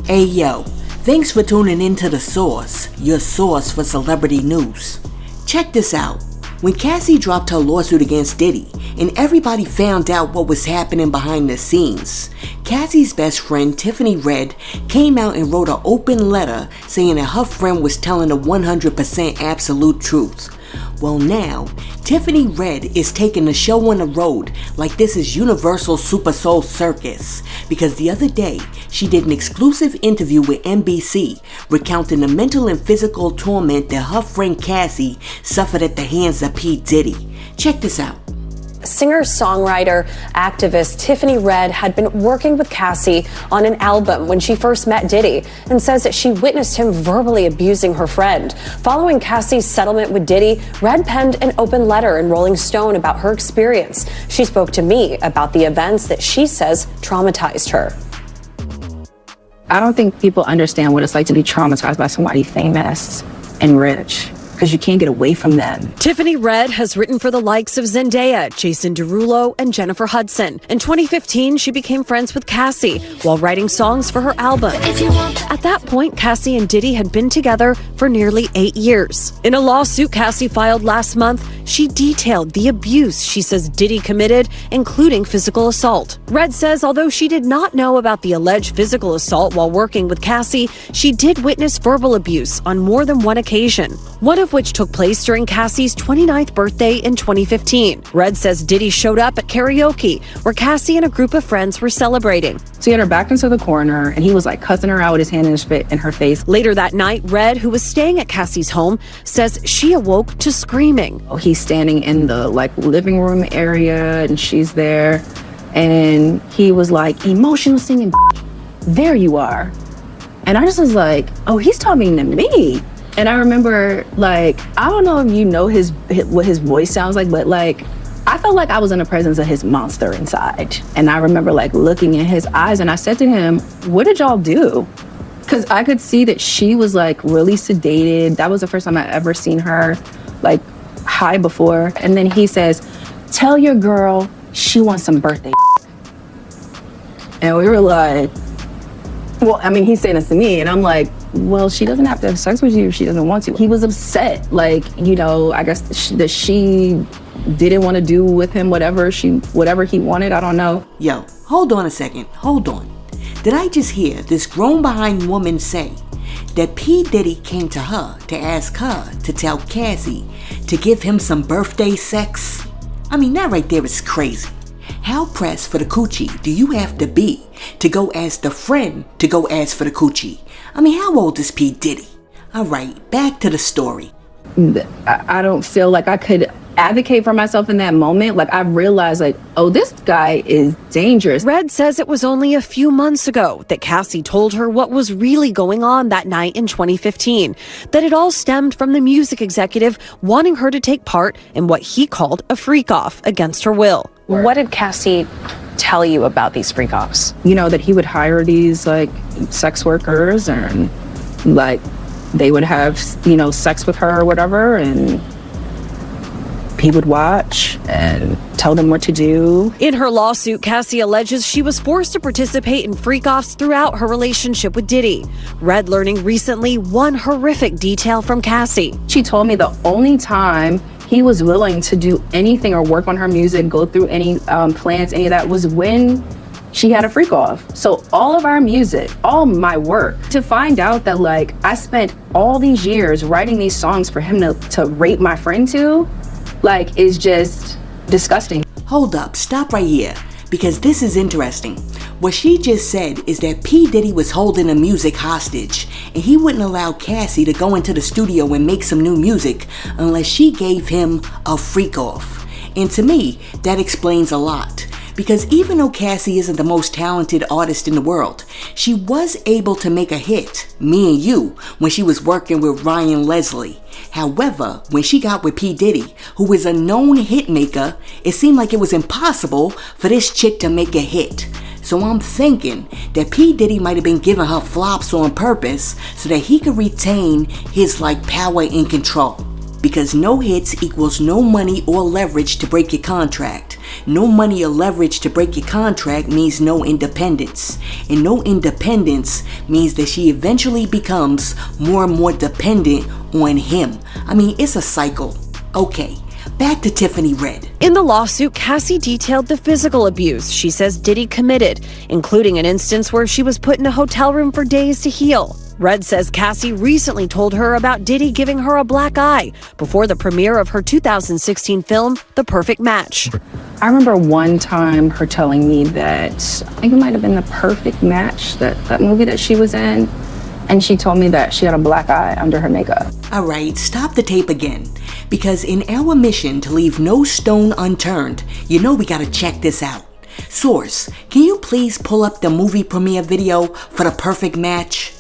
Hey yo, thanks for tuning into The Source, your source for celebrity news. Check this out. When Cassie dropped her lawsuit against Diddy and everybody found out what was happening behind the scenes, Cassie's best friend Tiffany Red came out and wrote an open letter saying that her friend was telling the 100% absolute truth. Well now, Tiffany Red is taking the show on the road like this is Universal Super Soul Circus, because the other day she did an exclusive interview with NBC recounting the mental and physical torment that her friend Cassie suffered at the hands of P. Diddy. Check this out. Singer-songwriter, activist Tiffany Red had been working with Cassie on an album when she first met Diddy and says that she witnessed him verbally abusing her friend. Following Cassie's settlement with Diddy, Red penned an open letter in Rolling Stone about her experience. She spoke to me about the events that she says traumatized her. I don't think people understand what it's like to be traumatized by somebody famous and rich, because you can't get away from them. Tiffany Red has written for the likes of Zendaya, Jason Derulo, and Jennifer Hudson. In 2015, she became friends with Cassie while writing songs for her album. At that point, Cassie and Diddy had been together for nearly 8 years. In a lawsuit Cassie filed last month, she detailed the abuse she says Diddy committed, including physical assault. Red says although she did not know about the alleged physical assault while working with Cassie, she did witness verbal abuse on more than one occasion, one of which took place during Cassie's 29th birthday in 2015. Red says Diddy showed up at karaoke where Cassie and a group of friends were celebrating. So he had her backed into the corner and he was like cussing her out with his hand in her face. Later that night, Red, who was staying at Cassie's home, says she awoke to screaming. He's standing in the living room area and she's there and he was like, emotional singing, there you are. And I just was like, oh, he's talking to me. And I remember, I don't know if you know what his voice sounds like, but I felt like I was in the presence of his monster inside. And I remember looking in his eyes and I said to him, what did y'all do? Because I could see that she was really sedated. That was the first time I ever seen her high before. And then he says, tell your girl she wants some birthday. And we were like, well, I mean, he's saying this to me and I'm like, well, she doesn't have to have sex with you if she doesn't want to. He was upset, I guess that she didn't want to do with him whatever he wanted. I don't know. Yo, hold on a second. Hold on. Did I just hear this grown behind woman say that P. Diddy came to her to ask her to tell Cassie to give him some birthday sex? I mean, that right there is crazy. How pressed for the coochie do you have to be to go ask the friend to go ask for the coochie? I mean, how old is P. Diddy? Alright, back to the story. I don't feel like I could advocate for myself in that moment. I realized oh, this guy is dangerous. Red says it was only a few months ago that Cassie told her what was really going on that night in 2015, that it all stemmed from the music executive wanting her to take part in what he called a freak-off against her will. What did Cassie tell you about these freak-offs? That he would hire these sex workers and they would have sex with her or whatever, and he would watch and tell them what to do. In her lawsuit, Cassie alleges she was forced to participate in freak-offs throughout her relationship with Diddy. Red learning recently one horrific detail from Cassie. She told me the only time he was willing to do anything or work on her music, go through any plans, any of that, was when she had a freak off. So all of our music, all my work, to find out that I spent all these years writing these songs for him to rape my friend to, is just disgusting. Hold up, stop right here, because this is interesting. What she just said is that P. Diddy was holding the music hostage and he wouldn't allow Cassie to go into the studio and make some new music unless she gave him a freak off. And to me, that explains a lot. Because even though Cassie isn't the most talented artist in the world, she was able to make a hit, Me and You, when she was working with Ryan Leslie. However, when she got with P. Diddy, who is a known hit maker, it seemed like it was impossible for this chick to make a hit. So I'm thinking that P. Diddy might have been giving her flops on purpose so that he could retain his power and control. Because no hits equals no money or leverage to break your contract. No money or leverage to break your contract means no independence. And no independence means that she eventually becomes more and more dependent on him. I mean, it's a cycle. Okay, back to Tiffany Red. In the lawsuit, Cassie detailed the physical abuse she says Diddy committed, including an instance where she was put in a hotel room for days to heal. Red says Cassie recently told her about Diddy giving her a black eye before the premiere of her 2016 film, The Perfect Match. I remember one time her telling me that, I think it might have been The Perfect Match, that movie that she was in, and she told me that she had a black eye under her makeup. Alright, stop the tape again. Because in our mission to leave no stone unturned, you know we gotta check this out. Source, can you please pull up the movie premiere video for The Perfect Match?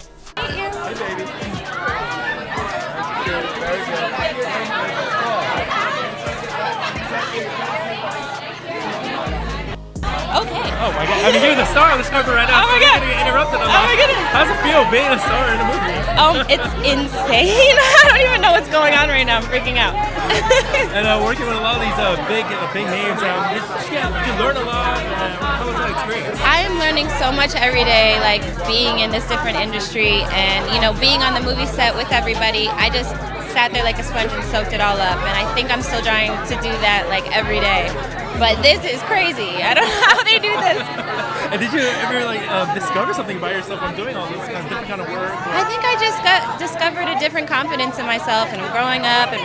Oh my god, I mean, you're the star of the star right now. Oh my god. You're getting interrupted a Oh lot. my goodness. How's it feel being a star in a movie? It's insane. I don't even know what's going on right now. I'm freaking out. And working with a lot of these big names, you learn a lot. How was that experience? I am learning so much every day, like being in this different industry and, you know, being on the movie set with everybody. I just sat there like a sponge and soaked it all up. And I think I'm still trying to do that like every day. But this is crazy. I don't know how they do this. And did you ever discover something about yourself from doing all this different kind of work? I think I just discovered a different confidence in myself, and I'm growing up and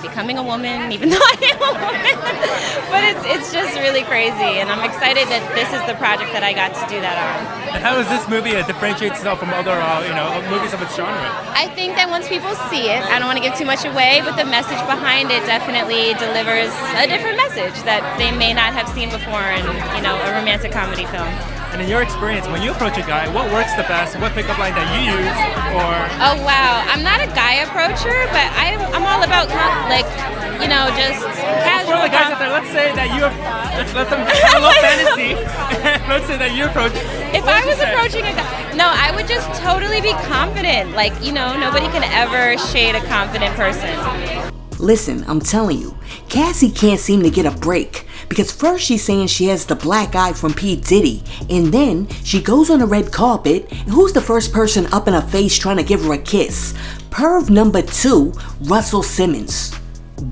becoming a woman, even though I am a woman. But it's just really crazy, and I'm excited that this is the project that I got to do that on. And how does this movie differentiate itself from other movies of its genre? I think that once people see it, I don't want to give too much away, but the message behind it definitely delivers a different message that they may not have seen before in, you know, a romantic comedy film. And in your experience, when you approach a guy, what works the best? What pickup line that you use? Or oh wow, I'm not a guy approacher, but I'm all about just casual. for the guys out there, let's say that you let them have a little fantasy. Let's say that you approach. If I was approaching a guy, no, I would just totally be confident. Like, you know, nobody can ever shade a confident person. Listen, I'm telling you, Cassie can't seem to get a break. Because first she's saying she has the black eye from P. Diddy, and then she goes on the red carpet, and who's the first person up in her face trying to give her a kiss? Perv number 2, Russell Simmons.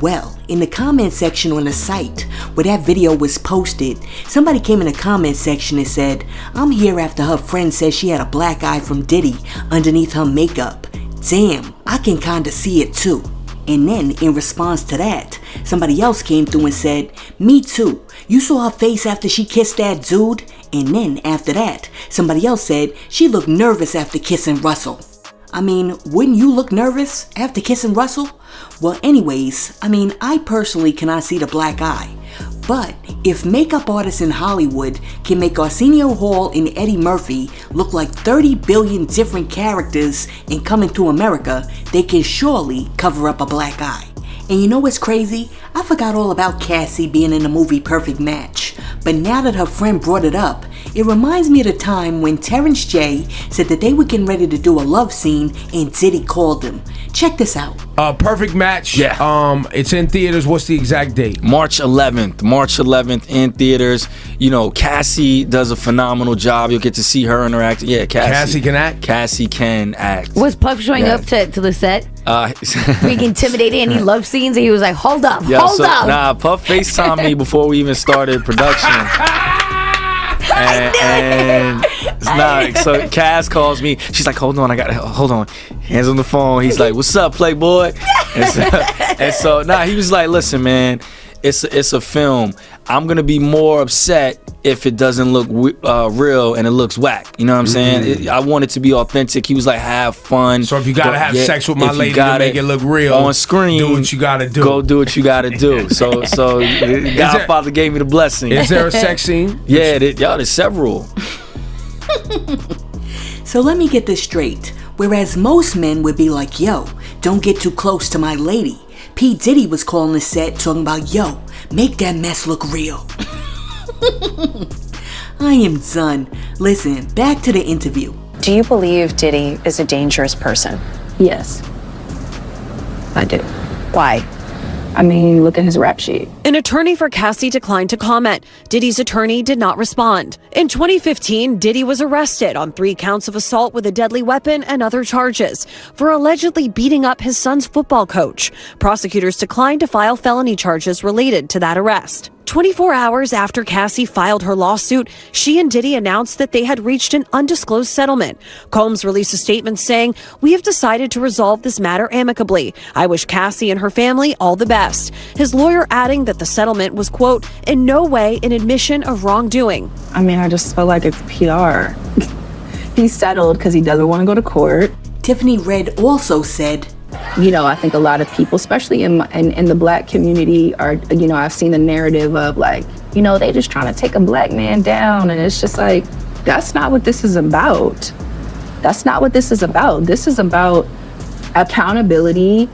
Well, in the comment section on the site where that video was posted, somebody came in the comment section and said, I'm here after her friend said she had a black eye from Diddy underneath her makeup. Damn, I can kinda see it too. And then, in response to that, somebody else came through and said, me too. You saw her face after she kissed that dude? And then, after that, somebody else said she looked nervous after kissing Russell. I mean, wouldn't you look nervous after kissing Russell? Well, anyways, I personally cannot see the black eye. But if makeup artists in Hollywood can make Arsenio Hall and Eddie Murphy look like 30 billion different characters in Coming to America, they can surely cover up a black eye. And you know what's crazy? I forgot all about Cassie being in the movie Perfect Match. But now that her friend brought it up, it reminds me of the time when Terrence J said that they were getting ready to do a love scene and Diddy called him. Check this out. Perfect Match. Yeah. It's in theaters. What's the exact date? March 11th in theaters. You know, Cassie does a phenomenal job. You'll get to see her interact. Yeah, Cassie can act? Cassie can act. Was Puff showing up to the set? Being intimidated, any love scenes, and he was like, hold up, hold up. Nah, Puff FaceTimed me before we even started production. So Cass calls me. She's like, hold on. Hands on the phone. He's like, what's up, Playboy? And so he was like, listen, man, it's a film. I'm gonna be more upset if it doesn't look real and it looks whack. You know what I'm saying? I want it to be authentic. He was like, have fun. So if you gotta have sex with my lady to make it look real on screen, do what you gotta do. Go do what you gotta do. So Godfather gave me the blessing. Is there a sex scene? Yeah, there's several. So let me get this straight. Whereas most men would be like, yo, don't get too close to my lady, P. Diddy was calling the set talking about, yo, make that mess look real. I am done. Listen, back to the interview. Do you believe Diddy is a dangerous person? Yes, I do. Why? I mean, look at his rap sheet. An attorney for Cassie declined to comment. Diddy's attorney did not respond. In 2015, Diddy was arrested on 3 counts of assault with a deadly weapon and other charges for allegedly beating up his son's football coach. Prosecutors declined to file felony charges related to that arrest. 24 hours after Cassie filed her lawsuit, she and Diddy announced that they had reached an undisclosed settlement. Combs released a statement saying, "We have decided to resolve this matter amicably. I wish Cassie and her family all the best." His lawyer adding that the settlement was, quote, "in no way an admission of wrongdoing." I mean, I just feel like it's PR. He's settled because he doesn't want to go to court. Tiffany Red also said, you know, I think a lot of people, especially in the black community, are, you know, I've seen the narrative of like, you know, they just trying to take a black man down. And it's just like, that's not what this is about. That's not what this is about. This is about accountability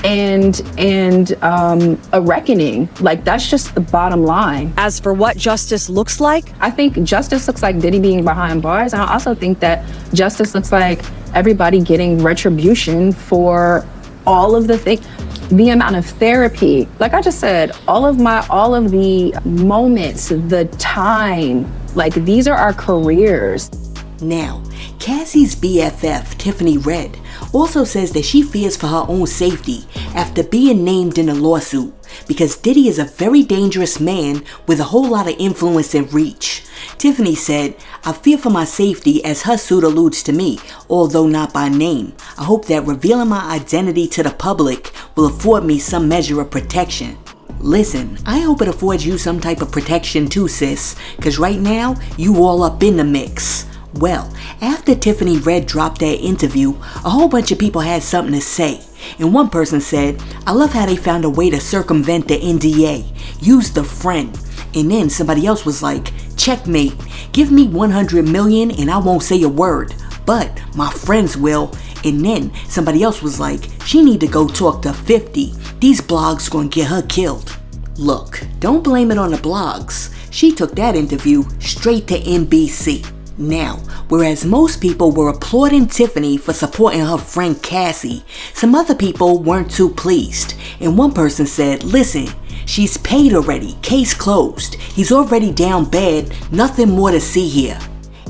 and a reckoning. Like, that's just the bottom line. As for what justice looks like, I think justice looks like Diddy being behind bars. And I also think that justice looks like everybody getting retribution for all of the things, the amount of therapy. Like I just said, all of the moments, the time, like these are our careers. Now, Cassie's BFF, Tiffany Red, also says that she fears for her own safety after being named in a lawsuit because Diddy is a very dangerous man with a whole lot of influence and reach. Tiffany said, "I fear for my safety as her suit alludes to me, although not by name. I hope that revealing my identity to the public will afford me some measure of protection." Listen, I hope it affords you some type of protection too, sis, cause right now, you all up in the mix. Well, after Tiffany Red dropped that interview, a whole bunch of people had something to say. And one person said, "I love how they found a way to circumvent the NDA. Use the friend." And then somebody else was like, "Checkmate. Give me 100 million and I won't say a word. But my friends will." And then somebody else was like, "She need to go talk to 50. These blogs gonna get her killed." Look, don't blame it on the blogs. She took that interview straight to NBC. Now, whereas most people were applauding Tiffany for supporting her friend Cassie, some other people weren't too pleased. And one person said, "Listen, she's paid already, case closed. He's already down bad, nothing more to see here."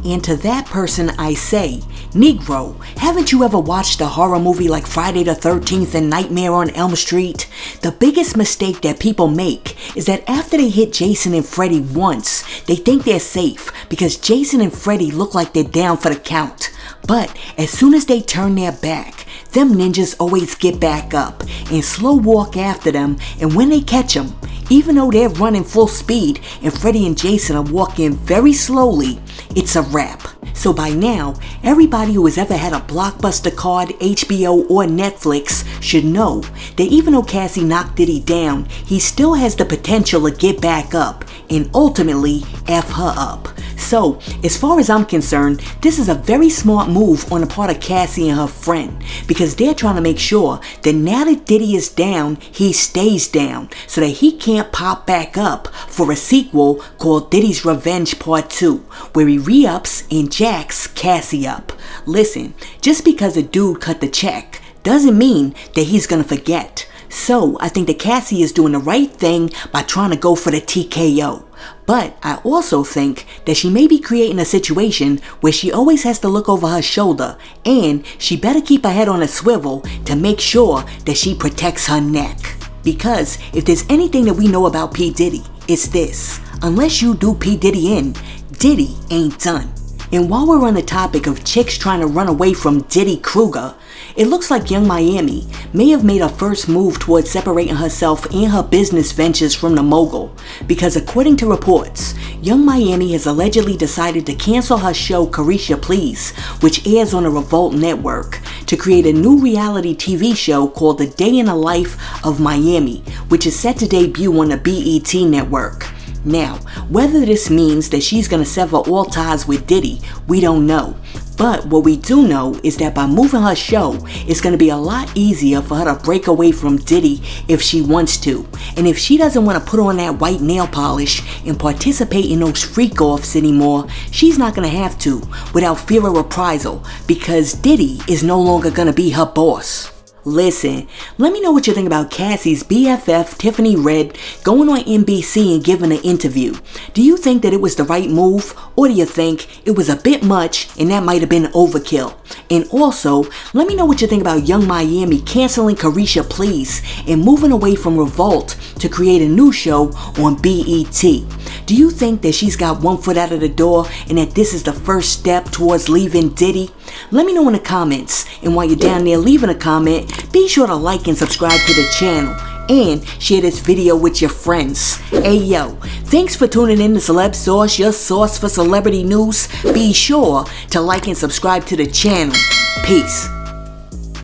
And to that person I say, Negro, haven't you ever watched a horror movie like Friday the 13th and Nightmare on Elm Street? The biggest mistake that people make is that after they hit Jason and Freddy once, they think they're safe because Jason and Freddy look like they're down for the count. But as soon as they turn their back, them ninjas always get back up and slow walk after them, and when they catch them, even though they're running full speed and Freddy and Jason are walking very slowly, it's a wrap. So by now, everybody who has ever had a Blockbuster card, HBO, or Netflix should know that even though Cassie knocked Diddy down, he still has the potential to get back up and ultimately F her up. So, as far as I'm concerned, this is a very smart move on the part of Cassie and her friend, because they're trying to make sure that now that Diddy is down, he stays down, so that he can't pop back up for a sequel called Diddy's Revenge Part 2, where he re-ups and jacks Cassie up. Listen, just because a dude cut the check doesn't mean that he's gonna forget. So, I think that Cassie is doing the right thing by trying to go for the TKO. But I also think that she may be creating a situation where she always has to look over her shoulder, and she better keep her head on a swivel to make sure that she protects her neck. Because if there's anything that we know about P. Diddy, it's this: unless you do P. Diddy in, Diddy ain't done. And while we're on the topic of chicks trying to run away from Diddy Kruger, it looks like Young Miami may have made her first move towards separating herself and her business ventures from the mogul, because according to reports, Young Miami has allegedly decided to cancel her show Carisha Please, which airs on the Revolt Network, to create a new reality TV show called The Day in the Life of Miami, which is set to debut on the BET network. Now, whether this means that she's gonna sever all ties with Diddy, we don't know. But what we do know is that by moving her show, it's gonna be a lot easier for her to break away from Diddy if she wants to. And if she doesn't want to put on that white nail polish and participate in those freak-offs anymore, she's not gonna have to without fear of reprisal, because Diddy is no longer gonna be her boss. Listen, let me know what you think about Cassie's BFF, Tiffany Red, going on NBC and giving an interview. Do you think that it was the right move, or do you think it was a bit much and that might have been overkill? And also, let me know what you think about Young Miami canceling Carisha Please and moving away from Revolt to create a new show on BET. Do you think that she's got one foot out of the door and that this is the first step towards leaving Diddy? Let me know in the comments, and while you're down there leaving a comment, be sure to like and subscribe to the channel and share this video with your friends. Hey yo, thanks for tuning in to Celeb Sauce, your source for celebrity news. Be sure to like and subscribe to the channel. Peace.